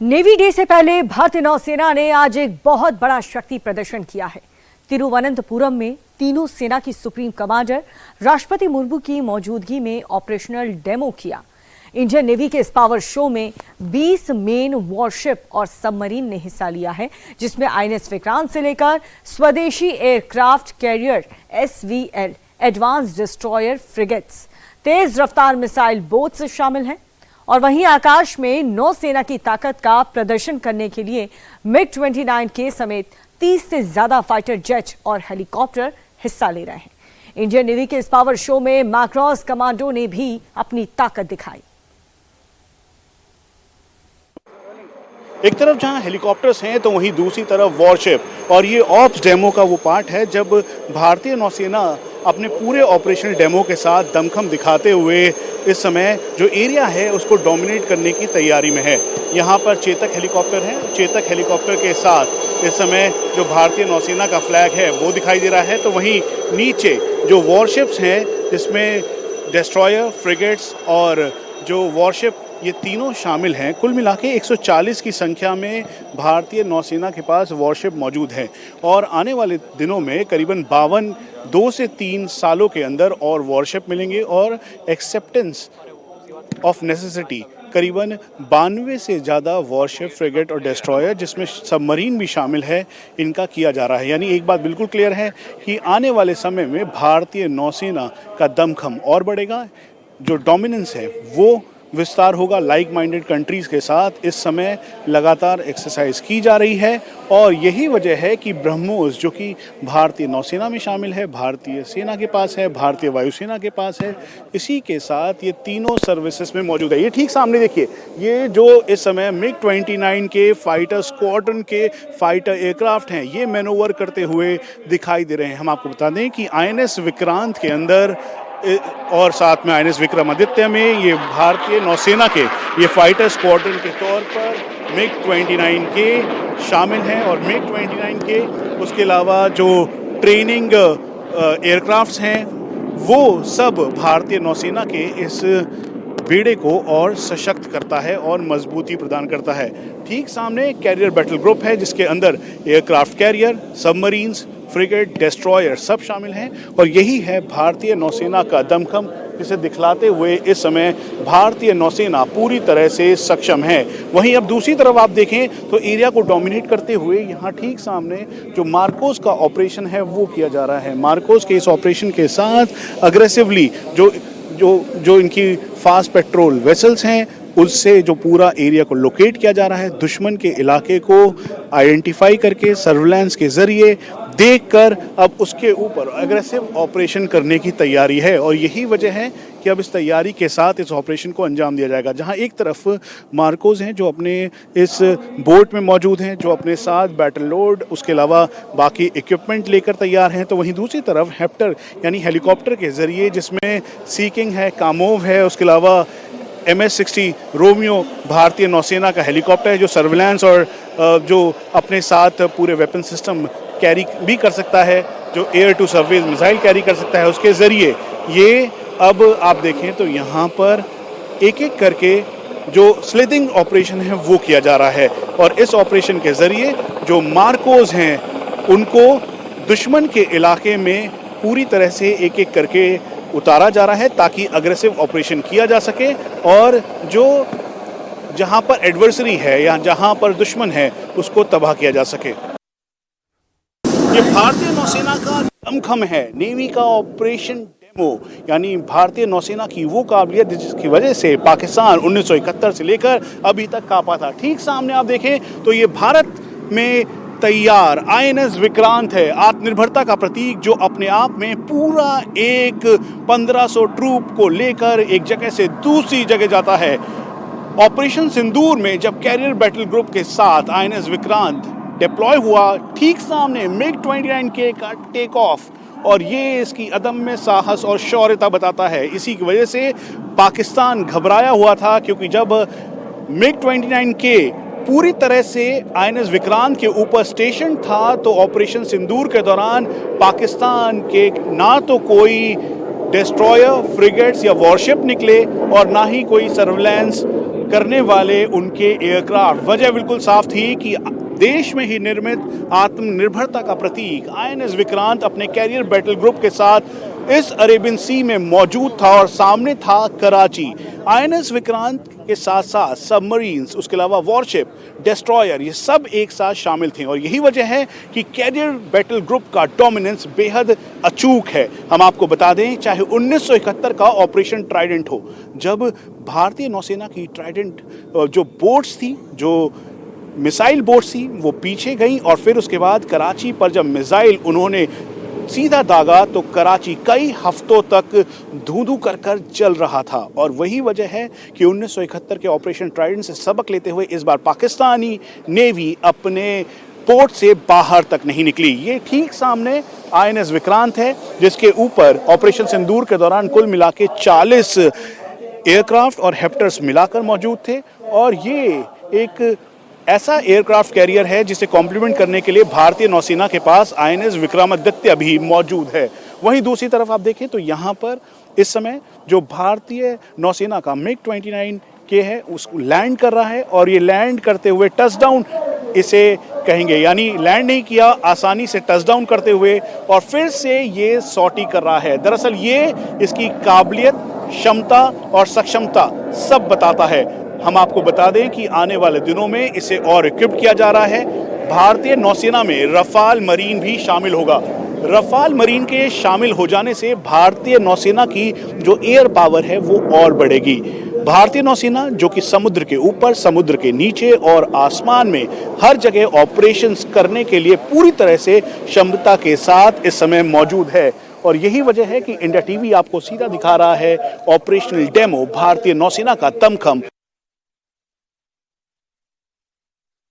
Navy day से पहले भारतीय नौसेना ने आज एक बहुत बड़ा शक्ति प्रदर्शन किया है। तिरुवनंतपुरम में तीनों सेना की सुप्रीम कमांडर राष्ट्रपति मुर्मू की मौजूदगी में ऑपरेशनल डेमो किया। इंडियन नेवी के इस पावर शो में 20 मेन वॉरशिप और सबमरीन ने हिस्सा लिया है, जिसमें आईएनएस विक्रांत से लेकर स्वदेशी aircraft carrier SVL, advance destroyer frigates, तेज रफ्तार मिसाइल बोट्स शामिल हैं। और वहीं आकाश में नौसेना की ताकत का प्रदर्शन करने के लिए MiG-29K समेत 30 से ज्यादा फाइटर जेट और हेलीकॉप्टर हिस्सा ले रहे हैं। इंडियन नेवी के इस पावर शो में मैक्रॉस कमांडो ने भी अपनी ताकत दिखाई। एक तरफ जहां हेलीकॉप्टर्स हैं तो वहीं दूसरी तरफ वॉरशिप, और ये ऑप्स डेमो का वो पार्ट है जब भारतीय नौसेना अपने पूरे ऑपरेशनल डेमो के साथ दमखम दिखाते हुए इस समय जो एरिया है उसको डोमिनेट करने की तैयारी में है। यहाँ पर चेतक हेलीकॉप्टर है, चेतक हेलीकॉप्टर के साथ इस समय जो भारतीय नौसेना का फ्लैग है वो दिखाई दे रहा है। तो वहीं नीचे जो वॉरशिप्स हैं जिसमें डिस्ट्रॉयर, फ्रिगेट्स और जो वॉरशिप, ये तीनों शामिल हैं। कुल मिला के 140 की संख्या में भारतीय नौसेना के पास वॉरशिप मौजूद है और आने वाले दिनों में करीबन 2 से 3 सालों के अंदर और वॉरशिप मिलेंगे और एक्सेप्टेंस ऑफ नेसेसिटी करीबन 92 से ज़्यादा वॉरशिप, फ्रिगेट और डिस्ट्रॉयर, जिसमें सबमरीन भी शामिल है, इनका किया जा रहा है। यानी एक बात बिल्कुल क्लियर है कि आने वाले समय में भारतीय नौसेना का दमखम और बढ़ेगा, जो डोमिनेंस है वो विस्तार होगा। लाइक माइंडेड कंट्रीज़ के साथ इस समय लगातार एक्सरसाइज की जा रही है और यही वजह है कि ब्रह्मोस, जो कि भारतीय नौसेना में शामिल है, भारतीय सेना के पास है, भारतीय वायुसेना के पास है, इसी के साथ ये तीनों सर्विसेज में मौजूद है। ये ठीक सामने देखिए, ये जो इस समय MiG-29 के फाइटर स्क्वाड्रन के फाइटर एयरक्राफ्ट हैं, ये मैनोवर करते हुए दिखाई दे रहे हैं। हम आपको बता दें कि INS विक्रांत के अंदर और साथ में INS विक्रमादित्य में ये भारतीय नौसेना के ये फाइटर स्क्वाड्रन के तौर पर MiG-29K शामिल हैं और MiG-29K उसके अलावा जो ट्रेनिंग एयरक्राफ्ट्स हैं वो सब भारतीय नौसेना के इस बेड़े को और सशक्त करता है और मजबूती प्रदान करता है। ठीक सामने कैरियर बैटल ग्रुप है जिसके अंदर aircraft carrier, submarines, frigate, destroyer सब शामिल हैं और यही है भारतीय नौसेना का दमखम, जिसे दिखलाते हुए इस समय भारतीय नौसेना पूरी तरह से सक्षम है। वहीं अब दूसरी तरफ आप देखें तो एरिया को डोमिनेट करते हुए यहाँ ठीक सामने जो मार्कोस का ऑपरेशन है वो किया जा रहा है। मार्कोस के इस ऑपरेशन के साथ अग्रेसिवली जो इनकी फास्ट पेट्रोल वेसल्स हैं उससे जो पूरा एरिया को लोकेट किया जा रहा है, दुश्मन के इलाके को आइडेंटिफाई करके सर्विलांस के ज़रिए देखकर अब उसके ऊपर एग्रेसिव ऑपरेशन करने की तैयारी है और यही वजह है कि अब इस तैयारी के साथ इस ऑपरेशन को अंजाम दिया जाएगा। जहां एक तरफ मार्कोस हैं जो अपने इस बोट में मौजूद हैं, जो अपने साथ बैटल लोड उसके अलावा बाकी इक्विपमेंट लेकर तैयार हैं, तो वहीं दूसरी तरफ हेप्टर यानी हेलीकॉप्टर के ज़रिए जिसमें सीकिंग है, कामोव है, उसके अलावा MS-60 रोमियो भारतीय नौसेना का हेलीकॉप्टर है जो सर्विलांस और जो अपने साथ पूरे वेपन सिस्टम कैरी भी कर सकता है, जो air to surface missile carry कर सकता है, उसके ज़रिए ये अब आप देखें तो यहाँ पर एक एक करके जो स्लिथिंग ऑपरेशन है वो किया जा रहा है और इस ऑपरेशन के ज़रिए जो मार्कोस हैं उनको दुश्मन के इलाके में पूरी तरह से एक एक करके उतारा जा रहा है ताकि अग्रेसिव ऑपरेशन किया जा सके और जो जहां पर एडवर्सरी है या जहां पर दुश्मन है उसको तबाह किया जा सके। ये भारतीय नौसेना का दमखम है, नेवी का ऑपरेशन डेमो, यानी भारतीय नौसेना की वो काबिलियत जिसकी वजह से पाकिस्तान 1971 से लेकर अभी तक कांपा था। ठीक सामने आप देखें तो ये भारत में तैयार INS विक्रांत है, आत्मनिर्भरता का प्रतीक, जो अपने आप में पूरा एक 1500 ट्रूप को लेकर एक जगह से दूसरी जगह जाता है। ऑपरेशन सिंदूर में जब कैरियर बैटल ग्रुप के साथ INS विक्रांत डिप्लॉय हुआ, ठीक सामने MiG-29K का टेक ऑफ, और ये इसकी अदम्य साहस और शौर्यता बताता है। इसी की वजह से पाकिस्तान घबराया हुआ था क्योंकि जब MiG-29K पूरी तरह से INS विक्रांत के ऊपर स्टेशन था तो ऑपरेशन सिंदूर के दौरान पाकिस्तान के ना तो कोई डिस्ट्रॉयर, फ्रिगेट्स या वॉरशिप निकले और ना ही कोई सर्विलांस करने वाले उनके एयरक्राफ्ट। वजह बिल्कुल साफ थी कि देश में ही निर्मित आत्मनिर्भरता का प्रतीक आईएनएस विक्रांत अपने कैरियर बैटल ग्रुप के साथ इस अरेबियन सी में मौजूद था और सामने था कराची। आईएनएस विक्रांत के साथ साथ सबमरीन्स, उसके अलावा वॉरशिप, डिस्ट्रॉयर, ये सब एक साथ शामिल थे और यही वजह है कि कैरियर बैटल ग्रुप का डोमिनेंस बेहद अचूक है। हम आपको बता दें, चाहे 1971 का ऑपरेशन ट्राइडेंट हो, जब भारतीय नौसेना की ट्राइडेंट जो बोट्स थी, जो मिसाइल बोट्स थी, वो पीछे गई और फिर उसके बाद कराची पर जब मिसाइल उन्होंने सीधा दागा तो कराची कई हफ्तों तक धू-धू कर कर जल रहा था। और वही वजह है कि 1971 के ऑपरेशन ट्राइडेंट से सबक लेते हुए इस बार पाकिस्तानी नेवी अपने पोर्ट से बाहर तक नहीं निकली। ये ठीक सामने आईएनएस विक्रांत है, जिसके ऊपर ऑपरेशन सिंदूर के दौरान कुल मिला के 40 एयरक्राफ्ट और हेप्टर्स मिलाकर मौजूद थे और ये एक ऐसा एयरक्राफ्ट कैरियर है जिसे कॉम्प्लीमेंट करने के लिए भारतीय नौसेना के पास आईएनएस विक्रमादित्य भी मौजूद है। वहीं दूसरी तरफ आप देखें तो यहाँ पर इस समय जो भारतीय नौसेना का MiG-29 के है उसको लैंड कर रहा है और ये लैंड करते हुए टचडाउन इसे कहेंगे, यानी लैंड नहीं किया, आसानी से टचडाउन करते हुए और फिर से ये सॉर्टी कर रहा है। दरअसल ये इसकी काबिलियत, क्षमता और सक्षमता सब बताता है। हम आपको बता दें कि आने वाले दिनों में इसे और इक्विप किया जा रहा है। भारतीय नौसेना में रफाल मरीन भी शामिल होगा। रफाल मरीन के शामिल हो जाने से भारतीय नौसेना की जो एयर पावर है वो और बढ़ेगी। भारतीय नौसेना जो कि समुद्र के ऊपर, समुद्र के नीचे और आसमान में हर जगह ऑपरेशंस करने के लिए पूरी तरह से क्षमता के साथ इस समय मौजूद है और यही वजह है कि इंडिया टीवी आपको सीधा दिखा रहा है ऑपरेशनल डेमो भारतीय नौसेना का दमखम।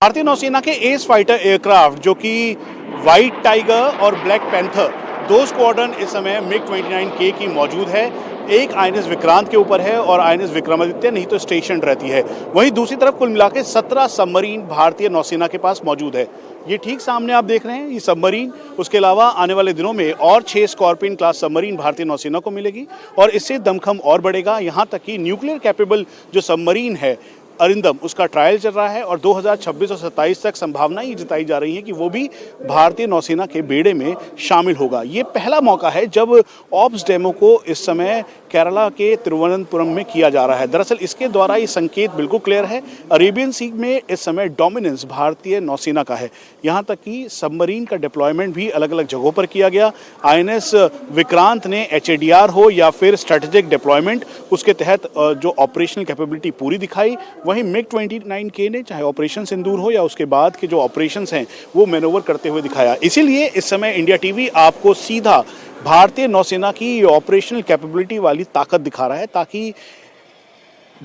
भारतीय नौसेना के एस फाइटर एयरक्राफ्ट जो कि व्हाइट टाइगर और ब्लैक पैंथर, दो स्क्वाड्रन इस समय MiG-29K की मौजूद है। एक आईएनएस विक्रांत के ऊपर है और आईएनएस विक्रमादित्य नहीं तो स्टेशन रहती है। वहीं दूसरी तरफ कुल मिला के 17 सबमरीन भारतीय नौसेना के पास मौजूद है। ये ठीक सामने आप देख रहे हैं ये सबमरीन। उसके अलावा आने वाले दिनों में और 6 स्कॉर्पियन क्लास सबमरीन भारतीय नौसेना को मिलेगी और इससे दमखम और बढ़ेगा। यहाँ तक कि न्यूक्लियर कैपेबल जो सबमरीन है अरिंदम, उसका ट्रायल चल रहा है और 2026 और 27 तक संभावना ही जताई जा रही है कि वो भी भारतीय नौसेना के बेड़े में शामिल होगा। ये पहला मौका है जब ऑप्स डेमो को इस समय केरला के तिरुवनंतपुरम में किया जा रहा है। दरअसल इसके द्वारा ये संकेत बिल्कुल क्लियर है, अरेबियन सी में इस समय डोमिनेंस भारतीय नौसेना का है। यहाँ तक कि सबमरीन का डिप्लॉयमेंट भी अलग अलग जगहों पर किया गया। आईएनएस विक्रांत ने HADR हो या फिर स्ट्रेटेजिक डिप्लॉयमेंट, उसके तहत जो ऑपरेशनल कैपेबिलिटी पूरी दिखाई। वहीं MiG-29K ने चाहे ऑपरेशन सिंदूर हो या उसके बाद के जो ऑपरेशंस हैं वो मैनोवर करते हुए दिखाया। इसीलिए इस समय इंडिया टीवी आपको सीधा भारतीय नौसेना की ऑपरेशनल कैपेबिलिटी वाली ताकत दिखा रहा है, ताकि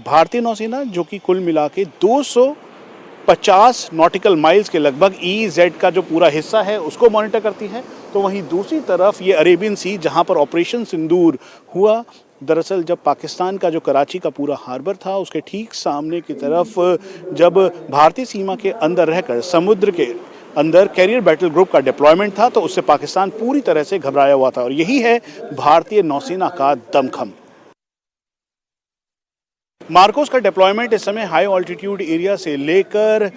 भारतीय नौसेना जो कि कुल मिला के 250 नॉटिकल माइल्स के लगभग EEZ का जो पूरा हिस्सा है उसको मॉनिटर करती है, तो वहीं दूसरी तरफ ये अरेबियन सी जहां पर ऑपरेशन सिंदूर हुआ, दरअसल जब पाकिस्तान का जो कराची का पूरा हार्बर था उसके ठीक सामने की तरफ जब भारतीय सीमा के अंदर रहकर समुद्र के अंदर कैरियर बैटल ग्रुप का डिप्लॉयमेंट था तो उससे पाकिस्तान पूरी तरह से घबराया हुआ था और यही है भारतीय नौसेना का दमखम। मार्कोस का डिप्लॉयमेंट इस समय हाई ऑल्टीट्यूड एरिया से लेकर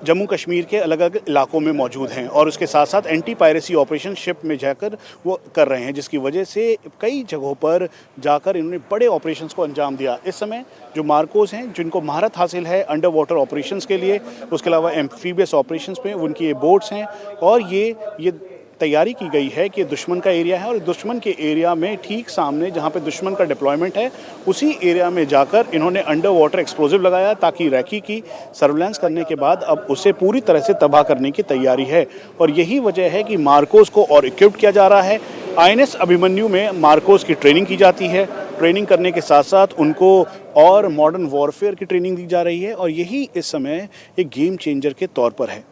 जम्मू कश्मीर के अलग अलग इलाकों में मौजूद हैं और उसके साथ साथ एंटी पायरेसी ऑपरेशन शिप में जाकर वो कर रहे हैं, जिसकी वजह से कई जगहों पर जाकर इन्होंने बड़े ऑपरेशंस को अंजाम दिया। इस समय जो मार्कोस हैं जिनको महारत हासिल है अंडर वाटर ऑपरेशंस के लिए, उसके अलावा एम्फीबियस ऑपरेशंस में उनकी ये बोट्स हैं और ये तैयारी की गई है कि दुश्मन का एरिया है और दुश्मन के एरिया में ठीक सामने जहां पे दुश्मन का डिप्लॉयमेंट है उसी एरिया में जाकर इन्होंने अंडर वाटर एक्सप्लोजिव लगाया ताकि रैकी की सर्विलांस करने के बाद अब उसे पूरी तरह से तबाह करने की तैयारी है और यही वजह है कि मार्कोस को और इक्विप्ड किया जा रहा है। आईएनएस अभिमन्यु में मार्कोस की ट्रेनिंग की जाती है, ट्रेनिंग करने के साथ साथ उनको और मॉडर्न वॉरफेयर की ट्रेनिंग दी जा रही है और यही इस समय एक गेम चेंजर के तौर पर है।